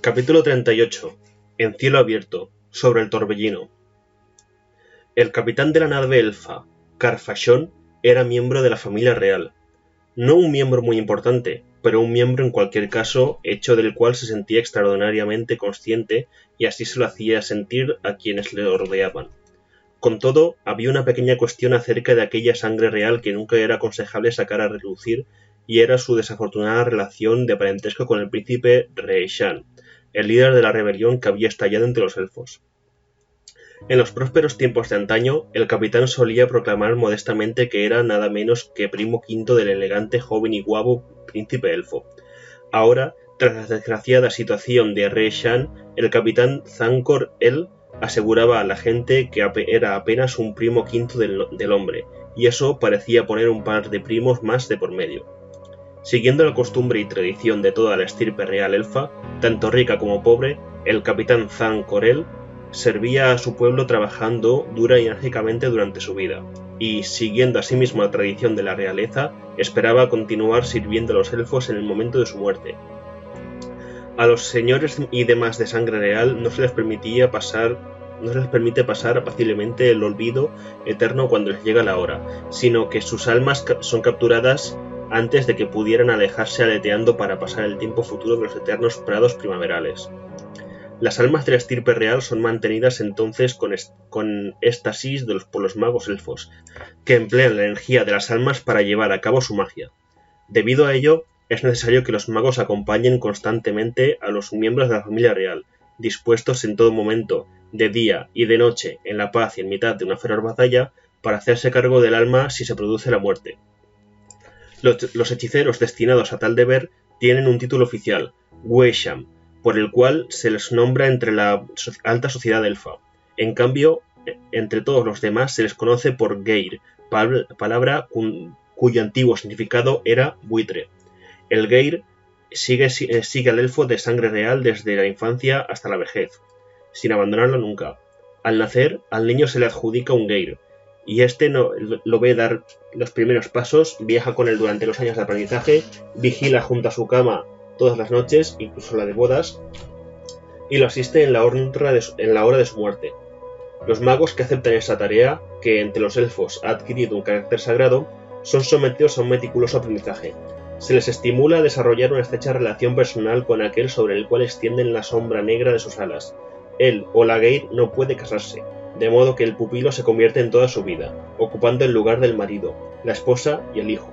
Capítulo 38. En cielo abierto, sobre el torbellino. El capitán de la nave elfa, Carfachón, era miembro de la familia real. No un miembro muy importante, pero un miembro en cualquier caso, hecho del cual se sentía extraordinariamente consciente y así se lo hacía sentir a quienes le rodeaban. Con todo, había una pequeña cuestión acerca de aquella sangre real que nunca era aconsejable sacar a relucir, y era su desafortunada relación de parentesco con el príncipe Reishan, el líder de la rebelión que había estallado entre los elfos. En los prósperos tiempos de antaño, el capitán solía proclamar modestamente que era nada menos que primo quinto del elegante, joven y guapo príncipe elfo. Ahora, tras la desgraciada situación de Reishan, el capitán Zancor aseguraba a la gente que era apenas un primo quinto del hombre, y eso parecía poner un par de primos más de por medio. Siguiendo la costumbre y tradición de toda la estirpe real elfa, tanto rica como pobre, el capitán Zancor servía a su pueblo trabajando dura y enérgicamente durante su vida, y, siguiendo asimismo la tradición de la realeza, esperaba continuar sirviendo a los elfos en el momento de su muerte. A los señores y demás de sangre real no se les permite pasar apaciblemente el olvido eterno cuando les llega la hora, sino que sus almas son capturadas antes de que pudieran alejarse aleteando para pasar el tiempo futuro de los eternos prados primaverales. Las almas de la estirpe real son mantenidas entonces con éxtasis por los magos elfos, que emplean la energía de las almas para llevar a cabo su magia. Debido a ello, es necesario que los magos acompañen constantemente a los miembros de la familia real, dispuestos en todo momento, de día y de noche, en la paz y en mitad de una feroz batalla, para hacerse cargo del alma si se produce la muerte. Los hechiceros destinados a tal deber tienen un título oficial, Wesham, por el cual se les nombra entre la alta sociedad elfa. En cambio, entre todos los demás se les conoce por Geir, palabra cuyo antiguo significado era buitre. El Geir sigue al elfo de sangre real desde la infancia hasta la vejez, sin abandonarlo nunca. Al nacer, al niño se le adjudica un Geir, y este lo ve dar los primeros pasos, viaja con él durante los años de aprendizaje, vigila junto a su cama todas las noches, incluso la de bodas, y lo asiste en la hora de su muerte. Los magos que aceptan esa tarea, que entre los elfos ha adquirido un carácter sagrado, son sometidos a un meticuloso aprendizaje. Se les estimula a desarrollar una estrecha relación personal con aquel sobre el cual extienden la sombra negra de sus alas. Él o la Geir no puede casarse, de modo que el pupilo se convierte en toda su vida, ocupando el lugar del marido, la esposa y el hijo.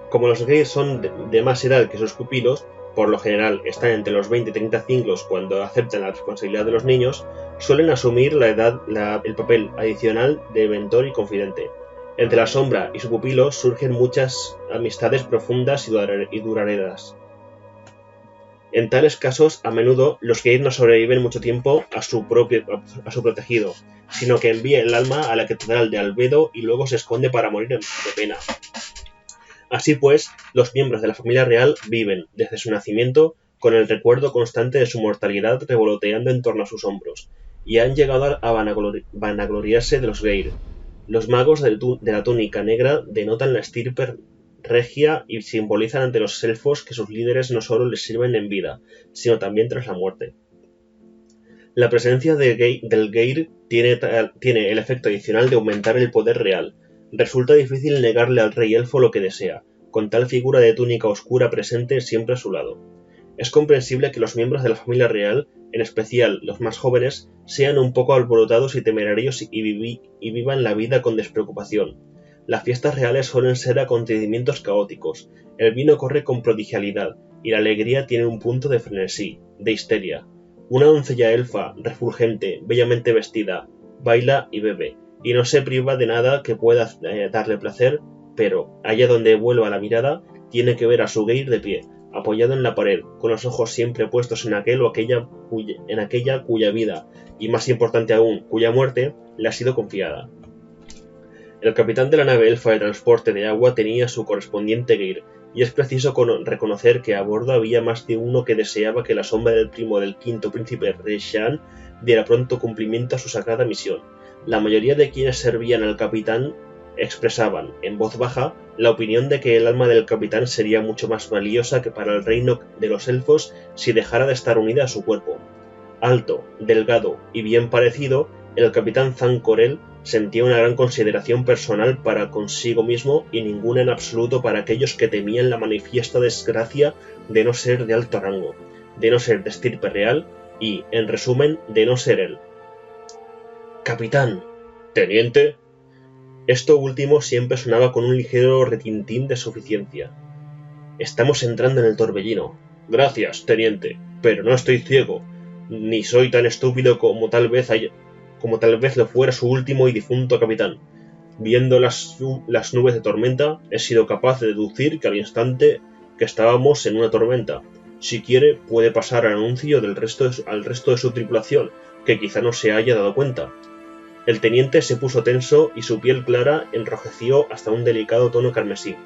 Como los Geir son de más edad que sus pupilos, por lo general están entre los 20 y 30 ciclos cuando aceptan la responsabilidad de los niños, suelen asumir el papel adicional de mentor y confidente. Entre la sombra y su pupilo surgen muchas amistades profundas y duraderas. En tales casos, a menudo, los Geir no sobreviven mucho tiempo a su protegido, sino que envía el alma a la catedral de Albedo y luego se esconde para morir de pena. Así pues, los miembros de la familia real viven, desde su nacimiento, con el recuerdo constante de su mortalidad revoloteando en torno a sus hombros, y han llegado a vanagloriarse de los Geir. Los magos de la túnica negra denotan la estirpe regia y simbolizan ante los elfos que sus líderes no solo les sirven en vida, sino también tras la muerte. La presencia del Geir tiene el efecto adicional de aumentar el poder real. Resulta difícil negarle al rey elfo lo que desea, con tal figura de túnica oscura presente siempre a su lado. Es comprensible que los miembros de la familia real, en especial los más jóvenes, sean un poco alborotados y temerarios y vivan la vida con despreocupación. Las fiestas reales suelen ser acontecimientos caóticos, el vino corre con prodigialidad, y la alegría tiene un punto de frenesí, de histeria. Una doncella elfa, refulgente, bellamente vestida, baila y bebe, y no se priva de nada que pueda darle placer, pero, allá donde vuelva la mirada, tiene que ver a su Geir de pie, apoyado en la pared, con los ojos siempre puestos en aquel o aquella cuya vida, y más importante aún, cuya muerte, le ha sido confiada. El capitán de la nave elfa de transporte de agua tenía su correspondiente Geir, y es preciso reconocer que a bordo había más de uno que deseaba que la sombra del primo del quinto príncipe Reishan diera pronto cumplimiento a su sagrada misión. La mayoría de quienes servían al capitán expresaban, en voz baja, la opinión de que el alma del capitán sería mucho más valiosa que para el reino de los elfos si dejara de estar unida a su cuerpo. Alto, delgado y bien parecido, el capitán Zancorel sentía una gran consideración personal para consigo mismo y ninguna en absoluto para aquellos que temían la manifiesta desgracia de no ser de alto rango, de no ser de estirpe real y, en resumen, de no ser él. «Capitán». «Teniente». Esto último siempre sonaba con un ligero retintín de suficiencia. «Estamos entrando en el torbellino». «Gracias, teniente, pero no estoy ciego, ni soy tan estúpido como tal vez lo fuera su último y difunto capitán. Viendo las nubes de tormenta, he sido capaz de deducir que al instante que estábamos en una tormenta. Si quiere, puede pasar al anuncio al resto de su tripulación, que quizá no se haya dado cuenta». El teniente se puso tenso y su piel clara enrojeció hasta un delicado tono carmesí.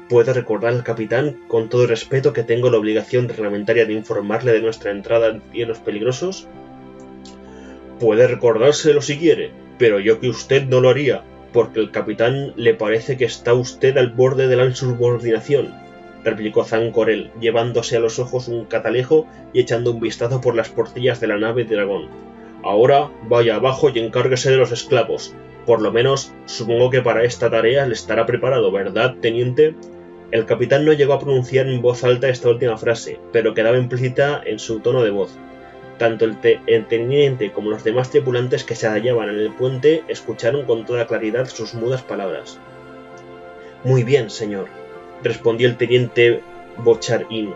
«¿Puede recordar al capitán, con todo el respeto, que tengo la obligación reglamentaria de informarle de nuestra entrada en cielos peligrosos?» «Puede recordárselo si quiere, pero yo que usted no lo haría, porque el capitán le parece que está usted al borde de la insubordinación», replicó Zancorel, llevándose a los ojos un catalejo y echando un vistazo por las portillas de la nave dragón. «Ahora vaya abajo y encárguese de los esclavos. Por lo menos, supongo que para esta tarea le estará preparado, ¿verdad, teniente?» El capitán no llegó a pronunciar en voz alta esta última frase, pero quedaba implícita en su tono de voz. Tanto el teniente como los demás tripulantes que se hallaban en el puente escucharon con toda claridad sus mudas palabras. «Muy bien, señor», respondió el teniente Bocharín.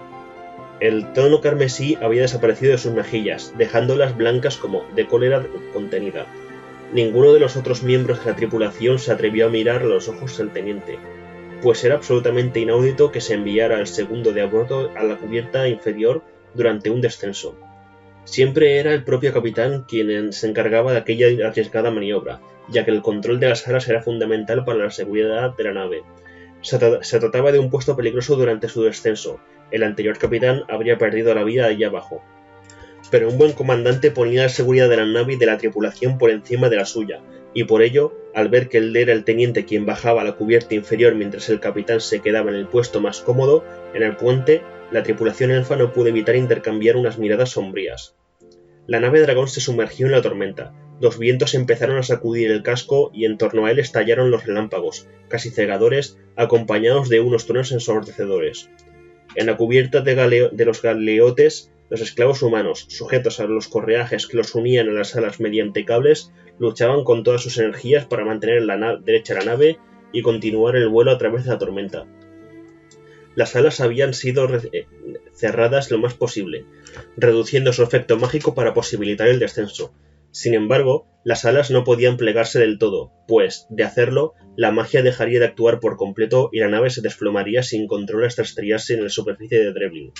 El tono carmesí había desaparecido de sus mejillas, dejándolas blancas como de cólera contenida. Ninguno de los otros miembros de la tripulación se atrevió a mirar a los ojos del teniente, pues era absolutamente inaudito que se enviara al segundo de a bordo a la cubierta inferior durante un descenso. Siempre era el propio capitán quien se encargaba de aquella arriesgada maniobra, ya que el control de las alas era fundamental para la seguridad de la nave. Se trataba de un puesto peligroso durante su descenso. El anterior capitán habría perdido la vida allá abajo. Pero un buen comandante ponía la seguridad de la nave y de la tripulación por encima de la suya, y por ello, al ver que él era el teniente quien bajaba a la cubierta inferior mientras el capitán se quedaba en el puesto más cómodo, en el puente, la tripulación elfa no pudo evitar intercambiar unas miradas sombrías. La nave dragón se sumergió en la tormenta. Los vientos empezaron a sacudir el casco y en torno a él estallaron los relámpagos, casi cegadores, acompañados de unos truenos ensordecedores. En la cubierta de los galeotes, los esclavos humanos, sujetos a los correajes que los unían a las alas mediante cables, luchaban con todas sus energías para mantener derecha la nave y continuar el vuelo a través de la tormenta. Las alas habían sido cerradas lo más posible, reduciendo su efecto mágico para posibilitar el descenso. Sin embargo, las alas no podían plegarse del todo, pues, de hacerlo, la magia dejaría de actuar por completo y la nave se desplomaría sin control hasta estrellarse en la superficie de Drevlin.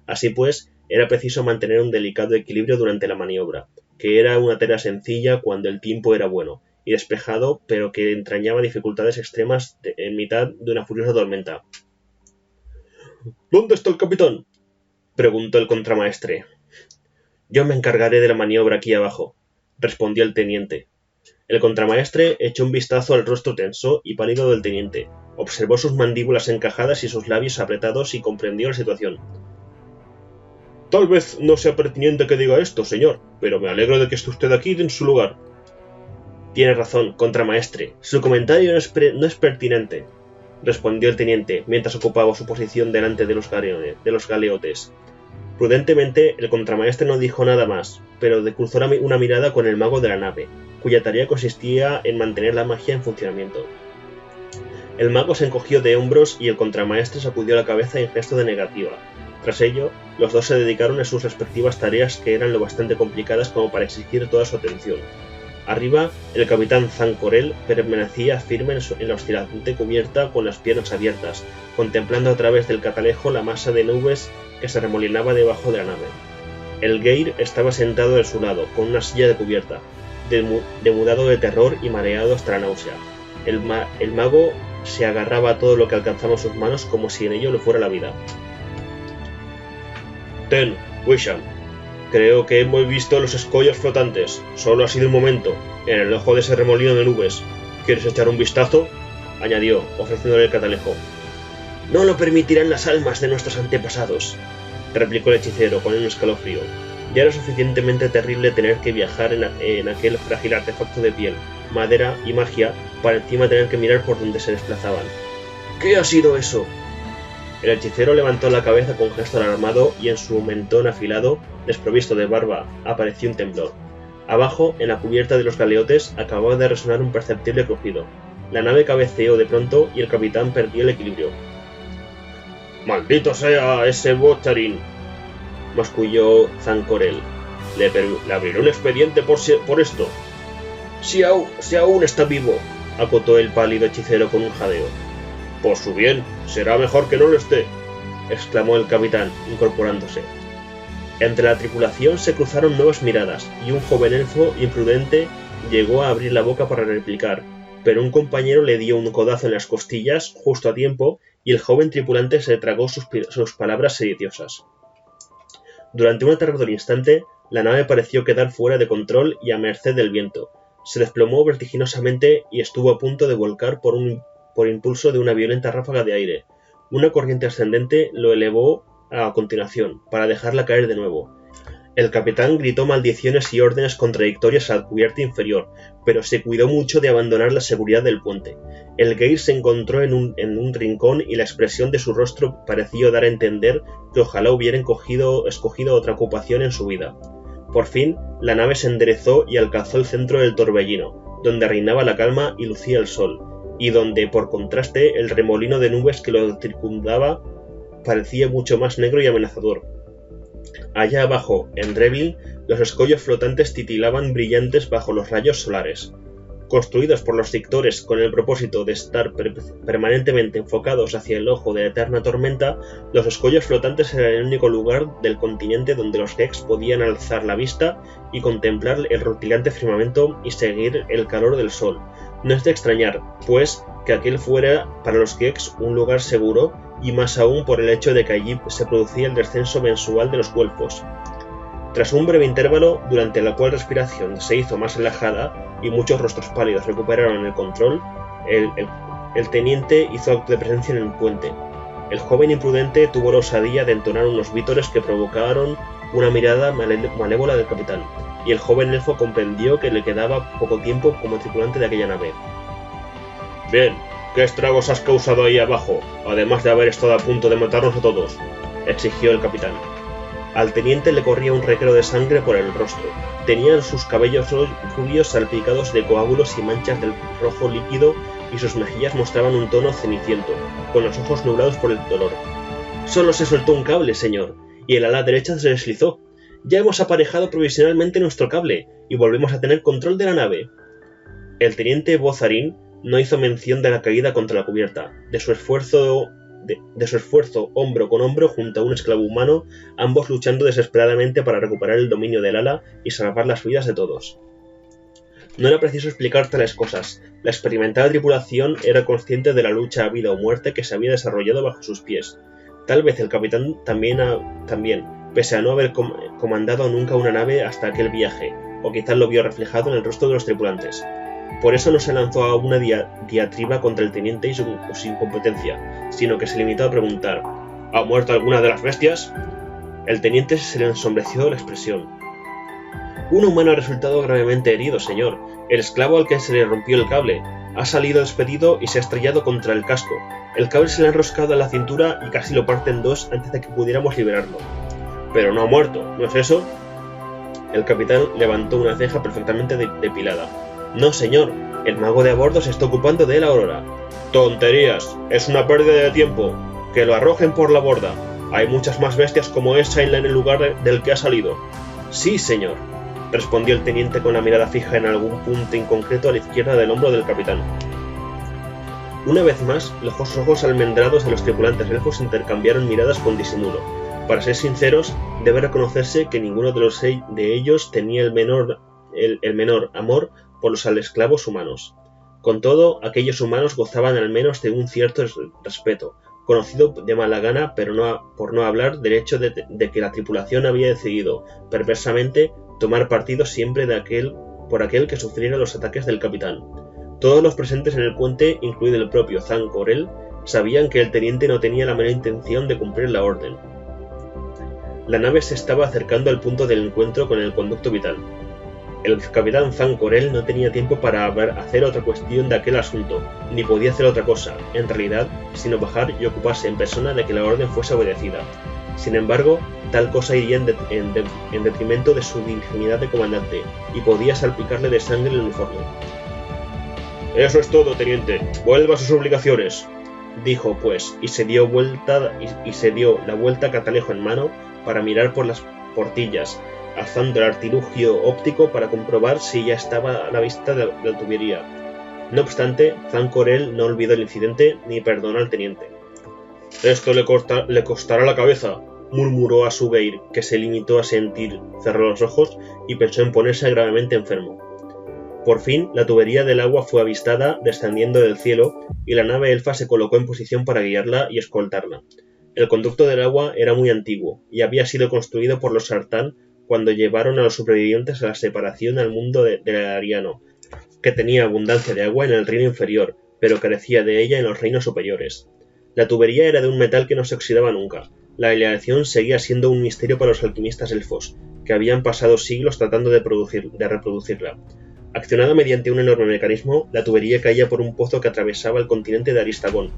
Así pues, era preciso mantener un delicado equilibrio durante la maniobra, que era una tarea sencilla cuando el tiempo era bueno y despejado, pero que entrañaba dificultades extremas en mitad de una furiosa tormenta. «¿Dónde está el capitán?», preguntó el contramaestre. «Yo me encargaré de la maniobra aquí abajo», respondió el teniente. El contramaestre echó un vistazo al rostro tenso y pálido del teniente, observó sus mandíbulas encajadas y sus labios apretados y comprendió la situación. «Tal vez no sea pertinente que diga esto, señor, pero me alegro de que esté usted aquí en su lugar». «Tiene razón, contramaestre, su comentario no es pertinente», respondió el teniente mientras ocupaba su posición delante de los galeotes. Prudentemente, el contramaestre no dijo nada más, pero cruzó una mirada con el mago de la nave, cuya tarea consistía en mantener la magia en funcionamiento. El mago se encogió de hombros y el contramaestre sacudió la cabeza en gesto de negativa. Tras ello, los dos se dedicaron a sus respectivas tareas que eran lo bastante complicadas como para exigir toda su atención. Arriba, el capitán Zancorel permanecía firme en la oscilante cubierta con las piernas abiertas, contemplando a través del catalejo la masa de nubes que se remolinaba debajo de la nave. El Geir estaba sentado de su lado, con una silla de cubierta, demudado de terror y mareado hasta la náusea. El mago se agarraba a todo lo que alcanzaba en sus manos como si en ello le fuera la vida. «Ten, Wisham. Creo que hemos visto los escollos flotantes. Solo ha sido un momento, en el ojo de ese remolino de nubes. ¿Quieres echar un vistazo?», añadió, ofreciéndole el catalejo. No lo permitirán las almas de nuestros antepasados, replicó el hechicero con un escalofrío. Ya era suficientemente terrible tener que viajar en aquel frágil artefacto de piel, madera y magia, para encima tener que mirar por donde se desplazaban. ¿Qué ha sido eso? El hechicero levantó la cabeza con gesto alarmado y en su mentón afilado, desprovisto de barba, apareció un temblor. Abajo, en la cubierta de los galeotes, acababa de resonar un perceptible crujido. La nave cabeceó de pronto y el capitán perdió el equilibrio. ¡Maldito sea ese Botharin!, masculló Zancorel. Le abriré un expediente por esto. Si aún está vivo, acotó el pálido hechicero con un jadeo. Por su bien, será mejor que no lo esté, exclamó el capitán, incorporándose. Entre la tripulación se cruzaron nuevas miradas, y un joven elfo imprudente llegó a abrir la boca para replicar, pero un compañero le dio un codazo en las costillas justo a tiempo, y el joven tripulante se tragó sus palabras sediciosas. Durante un aterrador instante, la nave pareció quedar fuera de control y a merced del viento. Se desplomó vertiginosamente y estuvo a punto de volcar por impulso de una violenta ráfaga de aire. Una corriente ascendente lo elevó a continuación, para dejarla caer de nuevo. El capitán gritó maldiciones y órdenes contradictorias a la cubierta inferior, pero se cuidó mucho de abandonar la seguridad del puente. El Geir se encontró en un rincón y la expresión de su rostro pareció dar a entender que ojalá hubiera escogido otra ocupación en su vida. Por fin, la nave se enderezó y alcanzó el centro del torbellino, donde reinaba la calma y lucía el sol, y donde, por contraste, el remolino de nubes que lo circundaba parecía mucho más negro y amenazador. Allá abajo, en Drevin, los escollos flotantes titilaban brillantes bajo los rayos solares. Construidos por los Cictores con el propósito de estar permanentemente enfocados hacia el ojo de la eterna tormenta, los escollos flotantes eran el único lugar del continente donde los Gex podían alzar la vista y contemplar el rutilante firmamento y seguir el calor del sol. No es de extrañar, pues, que aquel fuera para los Gex un lugar seguro, y más aún por el hecho de que allí se producía el descenso mensual de los Guelfos. Tras un breve intervalo, durante el cual la respiración se hizo más relajada y muchos rostros pálidos recuperaron el control, el teniente hizo acto de presencia en el puente. El joven imprudente tuvo la osadía de entonar unos vítores que provocaron una mirada malévola del capitán, y el joven elfo comprendió que le quedaba poco tiempo como tripulante de aquella nave. «Bien, ¿qué estragos has causado ahí abajo, además de haber estado a punto de matarnos a todos?», exigió el capitán. Al teniente le corría un reguero de sangre por el rostro. Tenía sus cabellos rubios salpicados de coágulos y manchas del rojo líquido y sus mejillas mostraban un tono ceniciento, con los ojos nublados por el dolor. «Solo se soltó un cable, señor, y el ala derecha se deslizó. Ya hemos aparejado provisionalmente nuestro cable y volvemos a tener control de la nave». El teniente Botharin no hizo mención de la caída contra la cubierta, de su esfuerzo hombro con hombro junto a un esclavo humano, ambos luchando desesperadamente para recuperar el dominio del ala y salvar las vidas de todos. No era preciso explicar tales cosas. La experimentada tripulación era consciente de la lucha a vida o muerte que se había desarrollado bajo sus pies. Tal vez el capitán también, pese a no haber comandado nunca una nave hasta aquel viaje, o quizás lo vio reflejado en el rostro de los tripulantes. Por eso no se lanzó a una diatriba contra el teniente y su incompetencia, sino que se limitó a preguntar: ¿ha muerto alguna de las bestias? El teniente se le ensombreció la expresión. Un humano ha resultado gravemente herido, señor. El esclavo al que se le rompió el cable ha salido despedido y se ha estrellado contra el casco. El cable se le ha enroscado a la cintura y casi lo parte en dos antes de que pudiéramos liberarlo. Pero no ha muerto, ¿no es eso? El capitán levantó una ceja perfectamente depilada. No, señor, el mago de a bordo se está ocupando de él ahora. Tonterías, es una pérdida de tiempo. Que lo arrojen por la borda. Hay muchas más bestias como esa en el lugar del que ha salido. Sí, señor, respondió el teniente con la mirada fija en algún punto en concreto a la izquierda del hombro del capitán. Una vez más, los ojos almendrados de los tripulantes elfos intercambiaron miradas con disimulo. Para ser sinceros, debe reconocerse que ninguno de ellos tenía el menor amor por los esclavos humanos. Con todo, aquellos humanos gozaban al menos de un cierto respeto, conocido de mala gana, pero por no hablar del hecho de que la tripulación había decidido, perversamente, tomar partido siempre por aquel que sufriera los ataques del capitán. Todos los presentes en el puente, incluido el propio Thankorel, sabían que el teniente no tenía la menor intención de cumplir la orden. La nave se estaba acercando al punto del encuentro con el conducto vital. El capitán Thankorel no tenía tiempo para hacer otra cuestión de aquel asunto, ni podía hacer otra cosa, en realidad, sino bajar y ocuparse en persona de que la orden fuese obedecida. Sin embargo, tal cosa iría en detrimento de su dignidad de comandante, y podía salpicarle de sangre el uniforme. «Eso es todo, teniente. Vuelva a sus obligaciones», dijo pues, y se dio la vuelta catalejo en mano para mirar por las portillas, alzando el artilugio óptico para comprobar si ya estaba a la vista de la tubería. No obstante, Thankorel no olvidó el incidente ni perdonó al teniente. «Esto le costará la cabeza», murmuró a Sugeir, que se limitó a sentir, cerró los ojos y pensó en ponerse gravemente enfermo. Por fin, la tubería del agua fue avistada descendiendo del cielo y la nave elfa se colocó en posición para guiarla y escoltarla. El conducto del agua era muy antiguo y había sido construido por los Sartán cuando llevaron a los supervivientes a la separación al mundo del Ariano, que tenía abundancia de agua en el reino inferior, pero carecía de ella en los reinos superiores. La tubería era de un metal que no se oxidaba nunca. La aleación seguía siendo un misterio para los alquimistas elfos, que habían pasado siglos tratando de reproducirla. Accionada mediante un enorme mecanismo, la tubería caía por un pozo que atravesaba el continente de Aristagón.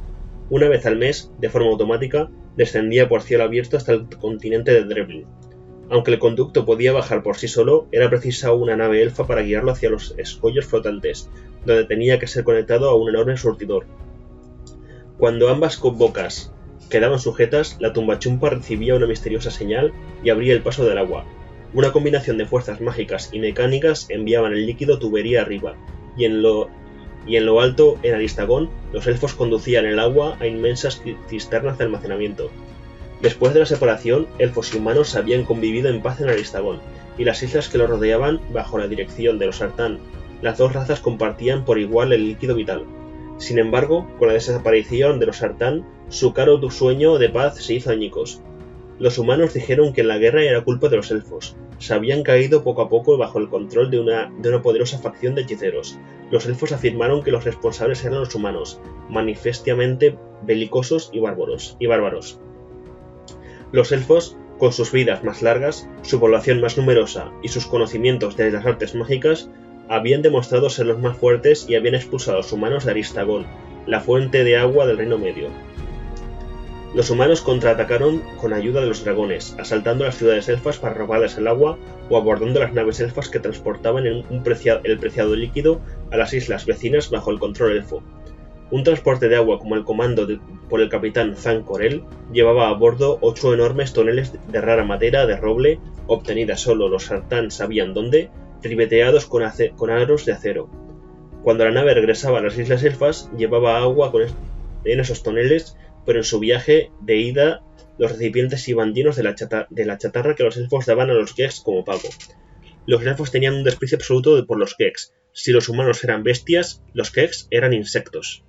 Una vez al mes, de forma automática, descendía por cielo abierto hasta el continente de Drevlin. Aunque el conducto podía bajar por sí solo, era precisa una nave elfa para guiarlo hacia los escollos flotantes, donde tenía que ser conectado a un enorme surtidor. Cuando ambas bocas quedaban sujetas, la tumbachumpa recibía una misteriosa señal y abría el paso del agua. Una combinación de fuerzas mágicas y mecánicas enviaban el líquido tubería arriba, y en lo alto, en Aristagón, los elfos conducían el agua a inmensas cisternas de almacenamiento. Después de la separación, elfos y humanos habían convivido en paz en Aristagón, y las islas que lo rodeaban, bajo la dirección de los Sartán, las dos razas compartían por igual el líquido vital. Sin embargo, con la desaparición de los Sartán, su caro sueño de paz se hizo añicos. Los humanos dijeron que la guerra era culpa de los elfos. Se habían caído poco a poco bajo el control de una poderosa facción de hechiceros. Los elfos afirmaron que los responsables eran los humanos, manifiestamente belicosos y bárbaros. Los elfos, con sus vidas más largas, su población más numerosa y sus conocimientos de las artes mágicas, habían demostrado ser los más fuertes y habían expulsado a los humanos de Aristagón, la fuente de agua del Reino Medio. Los humanos contraatacaron con ayuda de los dragones, asaltando las ciudades elfas para robarles el agua o abordando las naves elfas que transportaban el preciado líquido a las islas vecinas bajo el control elfo. Un transporte de agua como el comando por el capitán Thankorel llevaba a bordo 8 enormes toneles de rara madera de roble, obtenida solo los Sartán sabían dónde, ribeteados con aros de acero. Cuando la nave regresaba a las islas elfas, llevaba agua en esos toneles, pero en su viaje de ida los recipientes iban llenos de la chatarra que los elfos daban a los Gex como pago. Los elfos tenían un desprecio absoluto por los Gex. Si los humanos eran bestias, los Gex eran insectos.